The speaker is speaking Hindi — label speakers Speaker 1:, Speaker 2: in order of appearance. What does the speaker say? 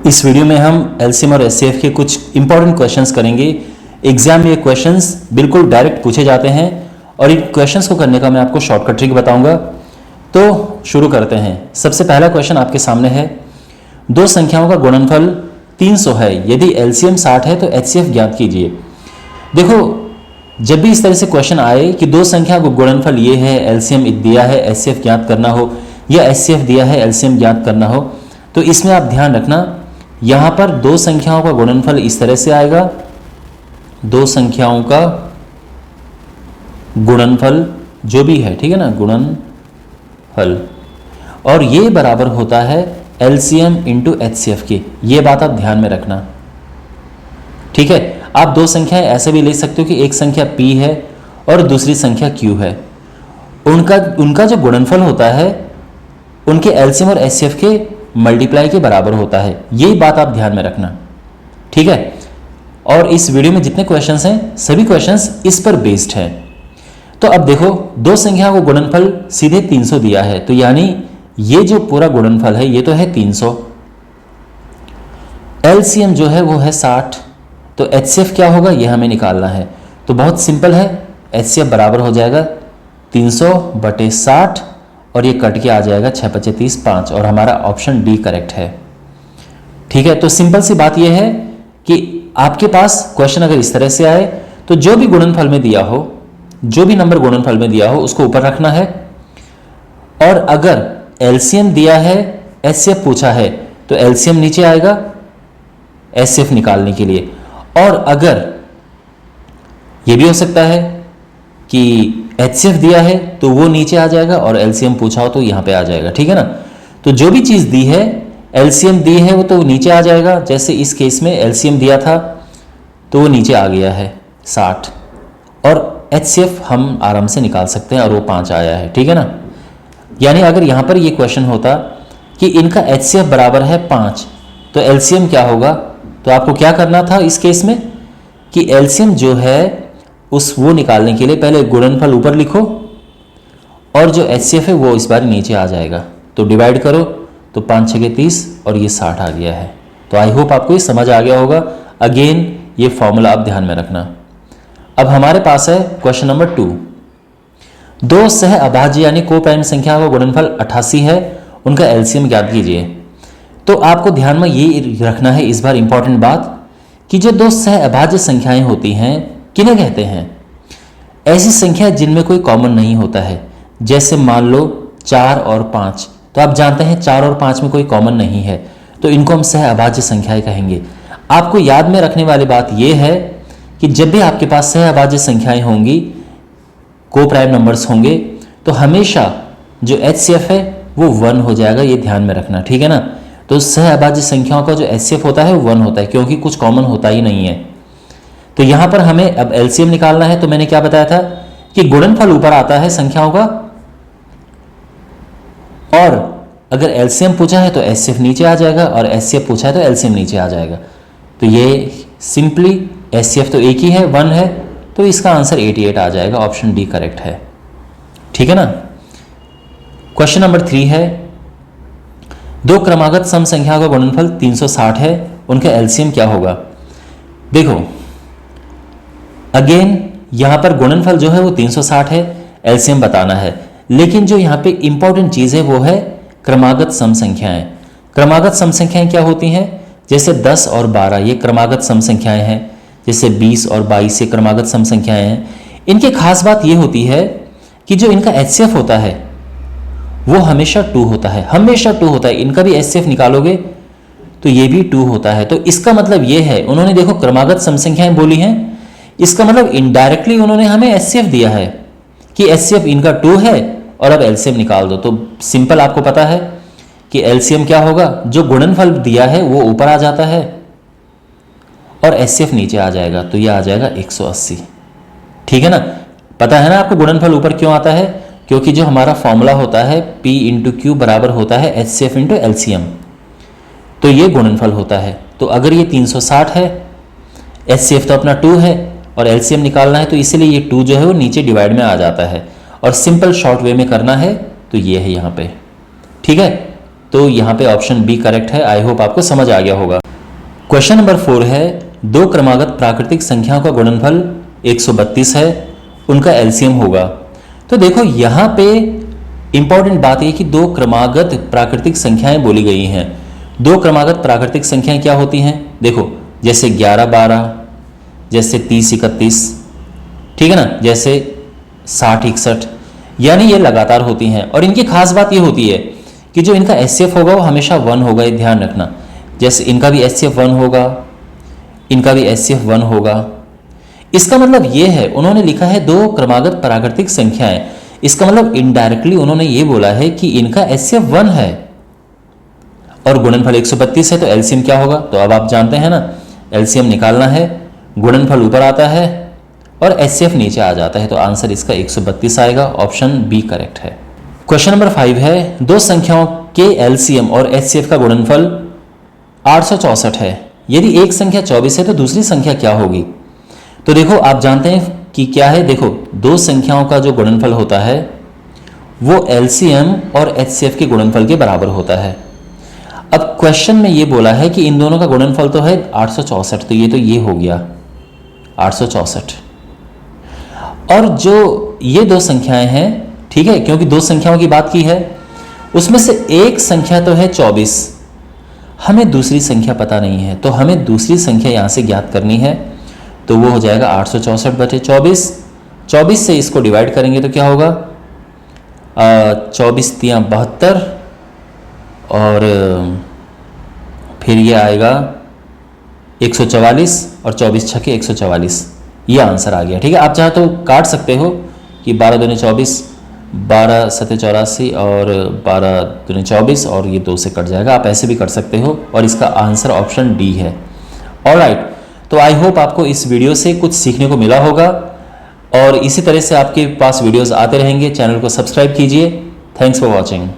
Speaker 1: इस वीडियो में हम एलसीएम और एचसीएफ के कुछ इंपॉर्टेंट क्वेश्चंस करेंगे। एग्जाम में ये क्वेश्चंस बिल्कुल डायरेक्ट पूछे जाते हैं और इन क्वेश्चंस को करने का मैं आपको शॉर्टकट ट्रिक बताऊंगा। तो शुरू करते हैं। सबसे पहला क्वेश्चन आपके सामने है, दो संख्याओं का गुणनफल 300 है, यदि एलसीएम 60 है तो एचसीएफ ज्ञात कीजिए। देखो, जब भी इस तरह से क्वेश्चन आए कि दो संख्या का गुणनफल ये है, एलसीएम दिया है, एचसीएफ ज्ञात करना हो, या एचसीएफ दिया है, एलसीएम ज्ञात करना हो, तो इसमें आप ध्यान रखना, यहां पर दो संख्याओं का गुणनफल इस तरह से आएगा, दो संख्याओं का गुणनफल जो भी है, ठीक है ना, गुणनफल, और ये बराबर होता है एलसीएम इंटू एचसीएफ के। ये बात आप ध्यान में रखना, ठीक है। आप दो संख्याएं ऐसे भी ले सकते हो कि एक संख्या p है और दूसरी संख्या q है, उनका जो गुणनफल होता है उनके एलसीएम और एचसीएफ के मल्टीप्लाई के बराबर होता है। यही बात आप ध्यान में रखना, ठीक है। और इस वीडियो में जितने क्वेश्चंस हैं सभी क्वेश्चंस इस पर बेस्ड हैं। तो अब देखो, दो संख्याओं को गुणनफल सीधे 300 दिया है, तो यानी ये जो पूरा गुणनफल है ये तो है 300, एलसीएम जो है वो है 60, तो एचसीएफ क्या होगा ये हमें निकालना है। तो बहुत सिंपल है, एचसीएफ बराबर हो जाएगा 300 बटे 60 और ये कट के आ जाएगा 6 × 5 = 5 और हमारा ऑप्शन डी करेक्ट है, ठीक है। तो सिंपल सी बात ये है कि आपके पास क्वेश्चन अगर इस तरह से आए तो जो भी गुणनफल में दिया हो, जो भी नंबर गुणनफल में दिया हो उसको ऊपर रखना है, और अगर एलसीएम दिया है, एचसीएफ पूछा है, तो एलसीएम नीचे आएगा एचसीएफ निकालने के लिए। और अगर ये भी हो सकता है कि एचसीएफ दिया है तो वो नीचे आ जाएगा और एलसीएम पूछा हो तो यहाँ पे आ जाएगा, ठीक है ना। तो जो भी चीज़ दी है, एलसीएम दी है, वो तो नीचे आ जाएगा। जैसे इस केस में एलसीएम दिया था तो वो नीचे आ गया है 60, और एचसीएफ हम आराम से निकाल सकते हैं और वो 5 आया है, ठीक है ना। यानी अगर यहाँ पर ये क्वेश्चन होता कि इनका एचसीएफ बराबर है 5, तो एलसीएम क्या होगा, तो आपको क्या करना था इस केस में कि एलसीएम जो है वो निकालने के लिए पहले गुणनफल ऊपर लिखो और जो एचसीएफ है वो इस बार नीचे आ जाएगा। तो डिवाइड करो तो 5 × 6 = 30 और ये 60 आ गया है। तो आई होप आपको ये समझ आ गया होगा। अगेन ये फॉर्मूला आप ध्यान में रखना। अब हमारे पास है क्वेश्चन नंबर 2, दो सह अभाज्य यानी कोप्राइम संख्या का गुणनफल 88 है, उनका एलसीएम ज्ञात कीजिए। तो आपको ध्यान में ये रखना है इस बार इंपॉर्टेंट बात कि जो दो सह अभाज्य संख्याएं होती हैं किन्हें कहते हैं, ऐसी संख्या जिनमें कोई कॉमन नहीं होता है। जैसे मान लो 4 और 5, तो आप जानते हैं 4 और 5 में कोई कॉमन नहीं है, तो इनको हम सह अभाज्य संख्याएं कहेंगे। आपको याद में रखने वाली बात यह है कि जब भी आपके पास सह अभाज्य संख्याएं होंगी, को प्राइम नंबर्स होंगे, तो हमेशा जो एचसीएफ है वो 1 हो जाएगा, ये ध्यान में रखना, ठीक है ना। तो सह अभाज्य संख्याओं का जो एचसीएफ होता है वो 1 होता है, क्योंकि कुछ कॉमन होता ही नहीं है। तो यहां पर हमें अब एलसीएम निकालना है, तो मैंने क्या बताया था कि गुणनफल ऊपर आता है संख्याओं का, और अगर एलसीएम पूछा है तो एचसीएफ नीचे आ जाएगा, और एचसीएफ पूछा है तो एलसीएम नीचे आ जाएगा। तो ये सिंपली एचसीएफ तो एक ही है, 1 है, तो इसका आंसर 88 आ जाएगा। ऑप्शन डी करेक्ट है, ठीक है ना। क्वेश्चन नंबर 3 है, दो क्रमागत सम संख्या का गुणनफल 360 है, उनका एलसीएम क्या होगा। देखो, अगेन यहां पर गुणनफल जो है वो 360 है, एलसीएम बताना है, लेकिन जो यहां पे इंपॉर्टेंट चीज है वो है क्रमागत सम संख्याएं। क्रमागत सम संख्याएं क्या होती हैं, जैसे 10 और 12 ये क्रमागत सम संख्याएं हैं, जैसे 20 और 22 ये क्रमागत सम संख्याएं हैं। इनकी खास बात ये होती है कि जो इनका एचसीएफ होता है वो हमेशा 2 होता है, हमेशा 2 होता है। इनका भी एचसीएफ निकालोगे तो ये भी 2 होता है। तो इसका मतलब ये है, उन्होंने देखो क्रमागत सम संख्याएं बोली हैं, इसका मतलब इनडायरेक्टली उन्होंने हमें एचसीएफ दिया है कि एचसीएफ इनका 2 है और अब एलसीएम निकाल दो। तो सिंपल आपको पता है कि एलसीएम क्या होगा, जो गुणनफल दिया है वो ऊपर आ जाता है और एचसीएफ नीचे आ जाएगा, तो ये आ जाएगा 180, ठीक है ना। पता है ना आपको गुणनफल ऊपर क्यों आता है, क्योंकि जो हमारा फॉर्मूला होता है P × Q बराबर होता है एचसीएफ × एलसीएम, तो ये गुणनफल होता है। तो अगर ये 360 है, एचसीएफ तो अपना 2 है और एलसीएम निकालना है, तो इसीलिए ये 2 जो है वो नीचे डिवाइड में आ जाता है, और सिंपल शॉर्ट वे में करना है तो ये है यहाँ पे, ठीक है। तो यहाँ पे ऑप्शन बी करेक्ट है। आई होप आपको समझ आ गया होगा। क्वेश्चन नंबर 4 है, दो क्रमागत प्राकृतिक संख्याओं का गुणनफल 132 है, उनका एलसीएम होगा। तो देखो यहाँ पे इंपॉर्टेंट बात यह कि दो क्रमागत प्राकृतिक संख्याएं बोली गई हैं। दो क्रमागत प्राकृतिक संख्याएं क्या होती हैं? देखो, जैसे 11 12, जैसे 30 31, ठीक है ना, जैसे 60 61, यानी ये लगातार होती हैं। और इनकी खास बात ये होती है कि जो इनका एचसीएफ होगा वो हमेशा 1 होगा, ये ध्यान रखना। जैसे इनका भी एचसीएफ 1 होगा, इनका भी एचसीएफ 1 होगा। इसका मतलब ये है, उन्होंने लिखा है दो क्रमागत प्राकृतिक संख्याएं, इसका मतलब इनडायरेक्टली उन्होंने ये बोला है कि इनका एचसीएफ 1 है और गुणनफल 132 है, तो एलसीएम क्या होगा? तो अब आप जानते हैं ना, एलसीएम निकालना है, गुणनफल ऊपर आता है और एचसीएफ नीचे आ जाता है, तो आंसर इसका 132 आएगा। ऑप्शन बी करेक्ट है। क्वेश्चन नंबर 5 है, दो संख्याओं के एलसीएम और एचसीएफ का गुणनफल 864 है। यदि एक संख्या 24 है तो दूसरी संख्या क्या होगी? तो देखो, आप जानते हैं कि क्या है। देखो, दो संख्याओं का जो गुणनफल होता है वो एलसीएम और एचसीएफ के गुणनफल के बराबर होता है। अब क्वेश्चन में ये बोला है कि इन दोनों का गुणनफल तो है 864, तो ये हो गया 864। और जो ये दो संख्याएं हैं, ठीक है, क्योंकि दो संख्याओं की बात की है, उसमें से एक संख्या तो है 24, हमें दूसरी संख्या पता नहीं है, तो हमें दूसरी संख्या यहाँ से ज्ञात करनी है। तो वो हो जाएगा 864/24। 24 से इसको डिवाइड करेंगे तो क्या होगा? 24 × 72 और फिर ये आएगा 144 और 24 × 6 = 144। ये आंसर आ गया, ठीक है। आप चाहे तो काट सकते हो कि 12 दूनी 24, 12 7 84 और 12 दूनी 24 और ये 2 से कट जाएगा। आप ऐसे भी कर सकते हो और इसका आंसर ऑप्शन डी है। ऑलराइट, तो आई होप आपको इस वीडियो से कुछ सीखने को मिला होगा और इसी तरह से आपके पास वीडियोस आते रहेंगे। चैनल को सब्सक्राइब कीजिए। Thanks for watching.